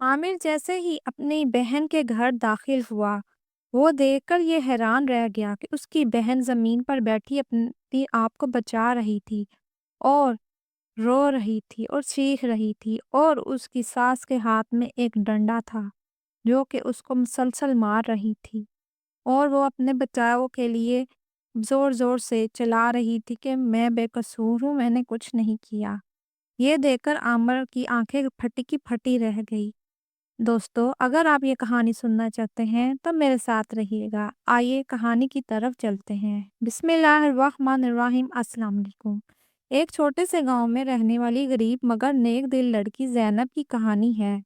عامر جیسے ہی اپنی بہن کے گھر داخل ہوا، وہ دیکھ کر یہ حیران رہ گیا کہ اس کی بہن زمین پر بیٹھی اپنی آپ کو بچا رہی تھی اور رو رہی تھی اور چیخ رہی تھی، اور اس کی ساس کے ہاتھ میں ایک ڈنڈا تھا جو کہ اس کو مسلسل مار رہی تھی، اور وہ اپنے بچاؤ کے لیے زور زور سے چلا رہی تھی کہ میں بے قصور ہوں، میں نے کچھ نہیں کیا۔ یہ دیکھ کر عامر کی آنکھیں پھٹی کی پھٹی رہ گئی۔ دوستو، اگر آپ یہ کہانی سننا چاہتے ہیں تو میرے ساتھ رہیے گا۔ آئیے کہانی کی طرف چلتے ہیں۔ بسم اللہ الرحمن الرحیم۔ السلام علیکم۔ ایک چھوٹے سے گاؤں میں رہنے والی غریب مگر نیک دل لڑکی زینب کی کہانی ہے،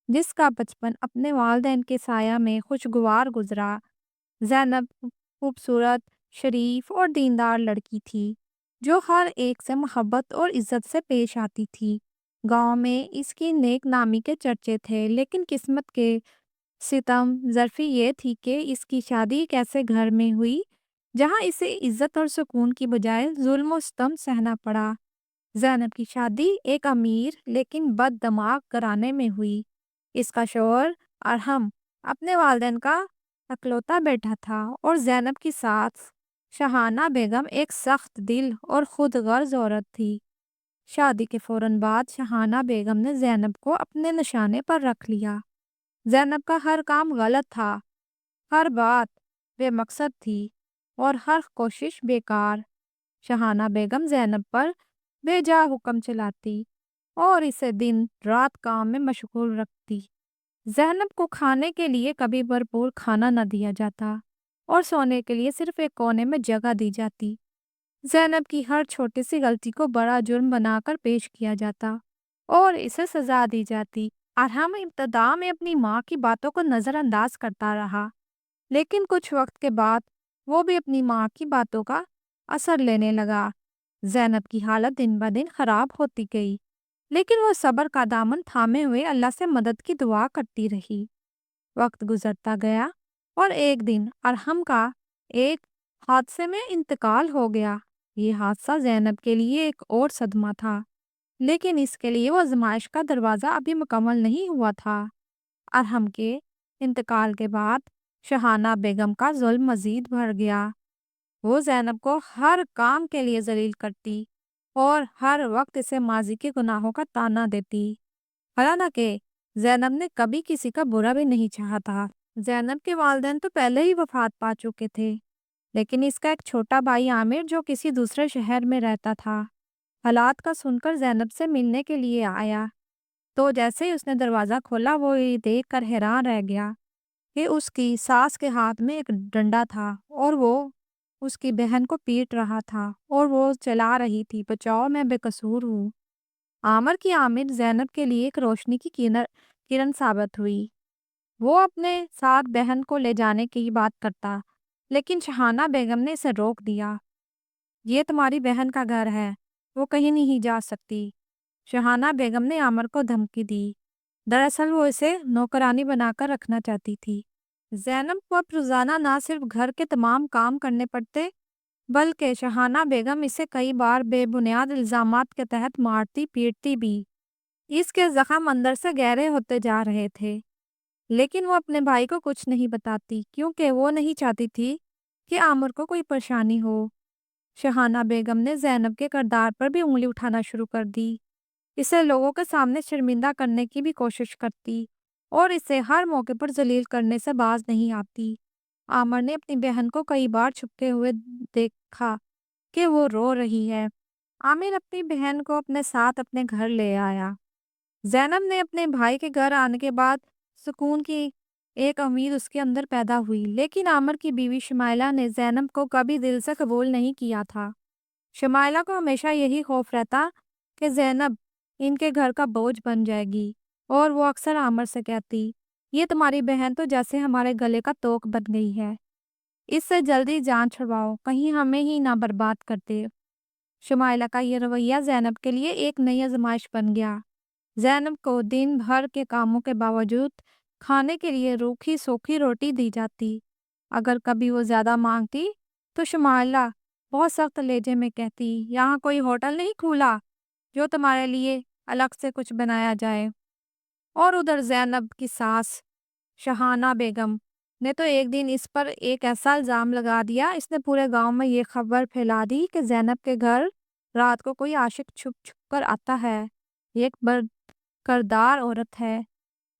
جس کا بچپن اپنے والدین کے سایہ میں خوشگوار گزرا۔ زینب خوبصورت، شریف اور دیندار لڑکی تھی، جو ہر ایک سے محبت اور عزت سے پیش آتی تھی۔ گاؤں میں اس کی نیک نامی کے چرچے تھے، لیکن قسمت کے ستم ظرفی یہ تھی کہ اس کی شادی ایک ایسے گھر میں ہوئی جہاں اسے عزت اور سکون کی بجائے ظلم و ستم سہنا پڑا۔ زینب کی شادی ایک امیر لیکن بد دماغ گھرانے میں ہوئی۔ اس کا شوہر ارحم اپنے والدین کا اکلوتا بیٹا تھا، اور زینب کی ساس شاہانہ بیگم ایک سخت دل اور خود غرض عورت تھی۔ شادی کے فوراً بعد شاہانہ بیگم نے زینب کو اپنے نشانے پر رکھ لیا۔ زینب کا ہر کام غلط تھا، ہر بات بے مقصد تھی اور ہر کوشش بیکار۔ شاہانہ بیگم زینب پر بے جا حکم چلاتی اور اسے دن رات کام میں مشغول رکھتی۔ زینب کو کھانے کے لیے کبھی بھرپور کھانا نہ دیا جاتا اور سونے کے لیے صرف ایک کونے میں جگہ دی جاتی۔ زینب کی ہر چھوٹی سی غلطی کو بڑا جرم بنا کر پیش کیا جاتا اور اسے سزا دی جاتی۔ ارحم ابتدا میں اپنی ماں کی باتوں کو نظر انداز کرتا رہا، لیکن کچھ وقت کے بعد وہ بھی اپنی ماں کی باتوں کا اثر لینے لگا۔ زینب کی حالت دن بہ دن خراب ہوتی گئی، لیکن وہ صبر کا دامن تھامے ہوئے اللہ سے مدد کی دعا کرتی رہی۔ وقت گزرتا گیا اور ایک دن ارحم کا ایک حادثے میں انتقال ہو گیا۔ یہ حادثہ زینب کے لیے ایک اور صدمہ تھا، لیکن اس کے لیے وہ آزمائش کا دروازہ ابھی مکمل نہیں ہوا تھا۔ ارحم کے انتقال کے بعد شاہانہ بیگم کا ظلم مزید بڑھ گیا۔ وہ زینب کو ہر کام کے لیے ذلیل کرتی اور ہر وقت اسے ماضی کے گناہوں کا طعنہ دیتی، حالانکہ زینب نے کبھی کسی کا برا بھی نہیں چاہا تھا۔ زینب کے والدین تو پہلے ہی وفات پا چکے تھے، لیکن اس کا ایک چھوٹا بھائی عامر جو کسی دوسرے شہر میں رہتا تھا، حالات کا سن کر زینب سے ملنے کے لیے آیا۔ تو جیسے ہی اس نے دروازہ کھولا، وہ یہ دیکھ کر حیران رہ گیا کہ اس کی ساس کے ہاتھ میں ایک ڈنڈا تھا اور وہ اس کی بہن کو پیٹ رہا تھا اور وہ چلا رہی تھی، بچاؤ میں بے قصور ہوں۔ عامر کی آمد زینب کے لیے ایک روشنی کی کرن ثابت ہوئی۔ وہ اپنے ساتھ بہن کو لے جانے کی بات کرتا، لیکن شاہانہ بیگم نے اسے روک دیا۔ یہ تمہاری بہن کا گھر ہے، وہ کہیں نہیں جا سکتی۔ شاہانہ بیگم نے عامر کو دھمکی دی۔ دراصل وہ اسے نوکرانی بنا کر رکھنا چاہتی تھی۔ زینب کو اب روزانہ نہ صرف گھر کے تمام کام کرنے پڑتے، بلکہ شاہانہ بیگم اسے کئی بار بے بنیاد الزامات کے تحت مارتی پیٹتی بھی۔ اس کے زخم اندر سے گہرے ہوتے جا رہے تھے، لیکن وہ اپنے بھائی کو کچھ نہیں بتاتی، کیونکہ وہ نہیں چاہتی تھی کہ عامر کو کوئی پریشانی ہو۔ شاہانہ بیگم نے زینب کے کردار پر بھی انگلی اٹھانا شروع کر دی، اسے لوگوں کے سامنے شرمندہ کرنے کی بھی کوشش کرتی اور اسے ہر موقع پر ذلیل کرنے سے باز نہیں آتی۔ عامر نے اپنی بہن کو کئی بار چھپتے ہوئے دیکھا کہ وہ رو رہی ہے۔ عامر اپنی بہن کو اپنے ساتھ اپنے گھر لے آیا۔ زینب نے اپنے بھائی کے گھر آنے کے بعد سکون کی ایک امید اس کے اندر پیدا ہوئی، لیکن عامر کی بیوی شمائلہ نے زینب کو کبھی دل سے قبول نہیں کیا تھا۔ شمائلہ کو ہمیشہ یہی خوف رہتا کہ زینب ان کے گھر کا بوجھ بن جائے گی، اور وہ اکثر عامر سے کہتی، یہ تمہاری بہن تو جیسے ہمارے گلے کا توق بن گئی ہے، اس سے جلدی جان چھڑواؤ، کہیں ہمیں ہی نہ برباد کر دے۔ شمائلہ کا یہ رویہ زینب کے لیے ایک نئی آزمائش بن گیا۔ زینب کو دن بھر کے کاموں کے باوجود کھانے کے لیے روکھی سوکھی روٹی دی جاتی۔ اگر کبھی وہ زیادہ مانگتی تو شمائلہ بہت سخت لہجے میں کہتی، یہاں کوئی ہوٹل نہیں کھولا جو تمہارے لیے الگ سے کچھ بنایا جائے۔ اور ادھر زینب کی ساس شہانہ بیگم نے تو ایک دن اس پر ایک ایسا الزام لگا دیا، اس نے پورے گاؤں میں یہ خبر پھیلا دی کہ زینب کے گھر رات کو کوئی عاشق چھپ چھپ کر آتا ہے، یہ ایک کردار عورت ہے،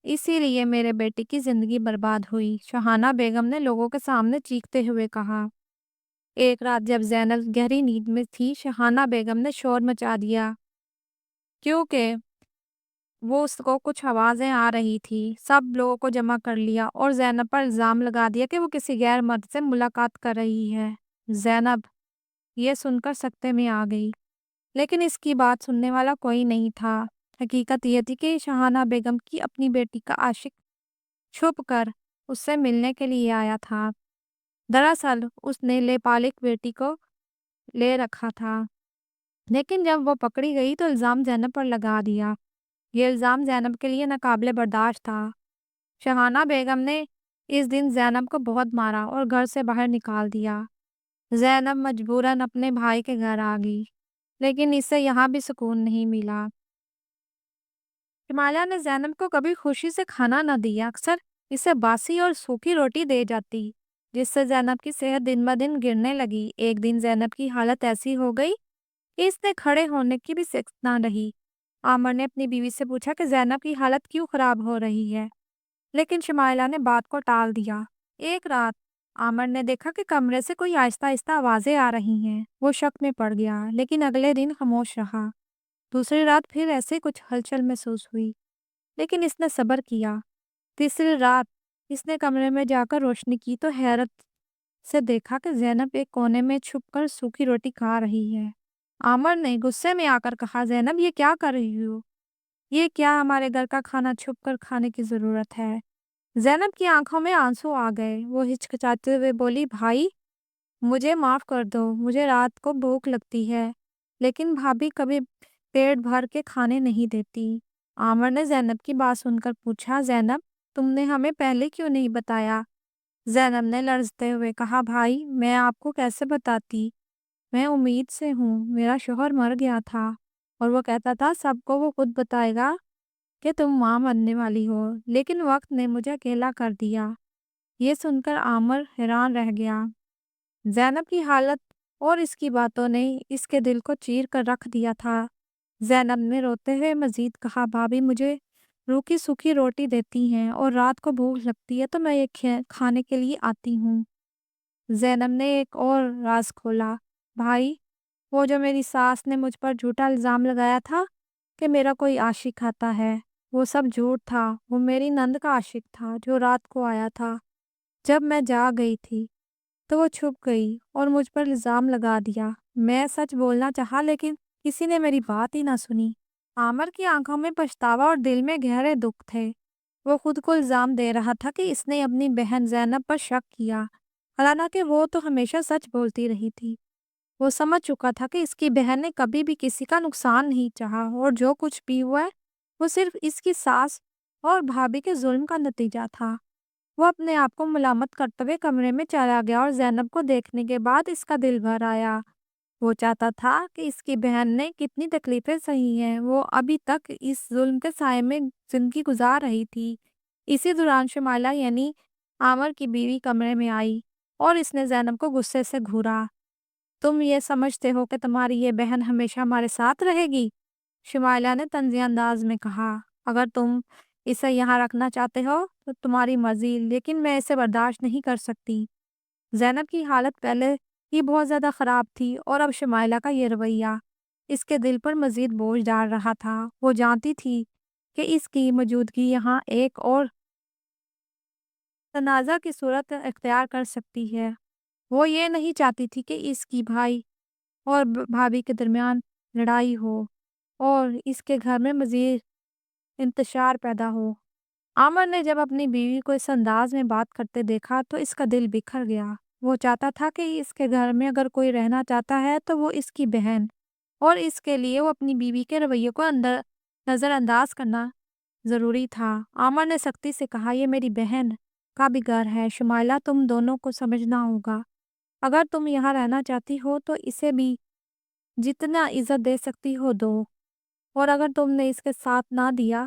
اسی لیے میرے بیٹے کی زندگی برباد ہوئی۔ شہانہ بیگم نے لوگوں کے سامنے چیختے ہوئے کہا۔ ایک رات جب زینب گہری نیند میں تھی، شہانہ بیگم نے شور مچا دیا کیونکہ وہ اس کو کچھ آوازیں آ رہی تھی۔ سب لوگوں کو جمع کر لیا اور زینب پر الزام لگا دیا کہ وہ کسی غیر مرد سے ملاقات کر رہی ہے۔ زینب یہ سن کر سکتے میں آ گئی، لیکن اس کی بات سننے والا کوئی نہیں تھا۔ حقیقت یہ تھی کہ شہانہ بیگم کی اپنی بیٹی کا عاشق چھپ کر اس سے ملنے کے لیے آیا تھا۔ دراصل اس نے لیپالک بیٹی کو لے رکھا تھا، لیکن جب وہ پکڑی گئی تو الزام زینب پر لگا دیا۔ یہ الزام زینب کے لیے ناقابل برداشت تھا۔ شہانہ بیگم نے اس دن زینب کو بہت مارا اور گھر سے باہر نکال دیا۔ زینب مجبوراً اپنے بھائی کے گھر آ گئی، لیکن اسے یہاں بھی سکون نہیں ملا۔ شمائلہ نے زینب کو کبھی خوشی سے کھانا نہ دیا، اکثر اسے باسی اور سوکھی روٹی دے جاتی، جس سے زینب کی صحت دن بہ دن گرنے لگی۔ ایک دن زینب کی حالت ایسی ہو گئی کہ اس نے کھڑے ہونے کی بھی سکت نہ رہی۔ عامر نے اپنی بیوی سے پوچھا کہ زینب کی حالت کیوں خراب ہو رہی ہے، لیکن شمائلہ نے بات کو ٹال دیا۔ ایک رات عامر نے دیکھا کہ کمرے سے کوئی آہستہ آہستہ آوازیں آ رہی ہیں۔ وہ شک میں پڑ گیا، لیکن اگلے دن خاموش رہا۔ دوسری رات پھر ایسے کچھ ہلچل محسوس ہوئی، لیکن اس نے صبر کیا۔ تیسری رات اس نے کمرے میں جا کر روشنی کی تو حیرت سے دیکھا کہ زینب ایک کونے میں چھپ کر سوکھی روٹی کھا رہی ہے۔ عامر نے غصے میں آ کر کہا، زینب یہ کیا کر رہی ہو؟ یہ کیا ہمارے گھر کا کھانا چھپ کر کھانے کی ضرورت ہے؟ زینب کی آنکھوں میں آنسو آ گئے۔ وہ ہچکچاتے ہوئے بولی، بھائی مجھے معاف کر دو، مجھے رات کو بھوک لگتی ہے، لیکن بھابھی کبھی پیٹ بھر کے کھانے نہیں دیتی۔ عامر نے زینب کی بات سن کر پوچھا، زینب تم نے ہمیں پہلے کیوں نہیں بتایا؟ زینب نے لرزتے ہوئے کہا، بھائی میں آپ کو کیسے بتاتی؟ میں امید سے ہوں، میرا شوہر مر گیا تھا اور وہ کہتا تھا سب کو وہ خود بتائے گا کہ تم ماں بننے والی ہو، لیکن وقت نے مجھے اکیلا کر دیا۔ یہ سن کر عامر حیران رہ گیا۔ زینب کی حالت اور اس کی باتوں نے اس کے دل کو چیر کر رکھ دیا تھا۔ زینب نے روتے ہوئے مزید کہا، بھابھی مجھے روکھی سوکھی روٹی دیتی ہیں اور رات کو بھوک لگتی ہے تو میں یہ کھانے کے لیے آتی ہوں۔ زینب نے ایک اور راز کھولا، بھائی وہ جو میری ساس نے مجھ پر جھوٹا الزام لگایا تھا کہ میرا کوئی عاشق آتا ہے، وہ سب جھوٹ تھا۔ وہ میری نند کا عاشق تھا جو رات کو آیا تھا۔ جب میں جا گئی تھی تو وہ چھپ گئی اور مجھ پر الزام لگا دیا۔ میں سچ بولنا چاہا لیکن کسی نے میری بات ہی نہ سنی۔ عامر کی آنکھوں میں پچھتاوا اور دل میں گہرے دکھ تھے۔ وہ خود کو الزام دے رہا تھا کہ اس نے اپنی بہن زینب پر شک کیا، حالانکہ وہ تو ہمیشہ سچ بولتی رہی تھی۔ وہ سمجھ چکا تھا کہ اس کی بہن نے کبھی بھی کسی کا نقصان نہیں چاہا اور جو کچھ بھی ہوا ہے وہ صرف اس کی ساس اور بھابھی کے ظلم کا نتیجہ تھا۔ وہ اپنے آپ کو ملامت کرتے ہوئے کمرے میں چلا گیا اور زینب کو دیکھنے کے بعد اس کا دل بھر آیا۔ وہ چاہتا تھا کہ اس کی بہن نے کتنی تکلیفیں سہی ہیں، وہ ابھی تک اس ظلم کے سائے میں زندگی گزار رہی تھی۔ اسی دوران شمائلہ یعنی عامر کی بیوی کمرے میں آئی اور اس نے زینب کو غصے سے گھورا۔ تم یہ سمجھتے ہو کہ تمہاری یہ بہن ہمیشہ ہمارے ساتھ رہے گی؟ شمائلہ نے طنزیہ انداز میں کہا، اگر تم اسے یہاں رکھنا چاہتے ہو تو تمہاری مرضی، لیکن میں اسے برداشت نہیں کر سکتی۔ زینب کی حالت پہلے ہی بہت زیادہ خراب تھی اور اب شمائلہ کا یہ رویہ اس کے دل پر مزید بوجھ ڈال رہا تھا۔ وہ جانتی تھی کہ اس کی موجودگی یہاں ایک اور تنازع کی صورت اختیار کر سکتی ہے۔ وہ یہ نہیں چاہتی تھی کہ اس کی بھائی اور بھابھی کے درمیان لڑائی ہو اور اس کے گھر میں مزید انتشار پیدا ہو۔ عامر نے جب اپنی بیوی کو اس انداز میں بات کرتے دیکھا تو اس کا دل بکھر گیا۔ وہ چاہتا تھا کہ اس کے گھر میں اگر کوئی رہنا چاہتا ہے تو وہ اس کی بہن، اور اس کے لیے وہ اپنی بیوی کے رویے کو نظر انداز کرنا ضروری تھا۔ عامر نے سختی سے کہا، یہ میری بہن کا بھی گھر ہے، شمائلہ تم دونوں کو سمجھنا ہوگا۔ اگر تم یہاں رہنا چاہتی ہو تو اسے بھی جتنا عزت دے سکتی ہو دو، اور اگر تم نے اس کے ساتھ نہ دیا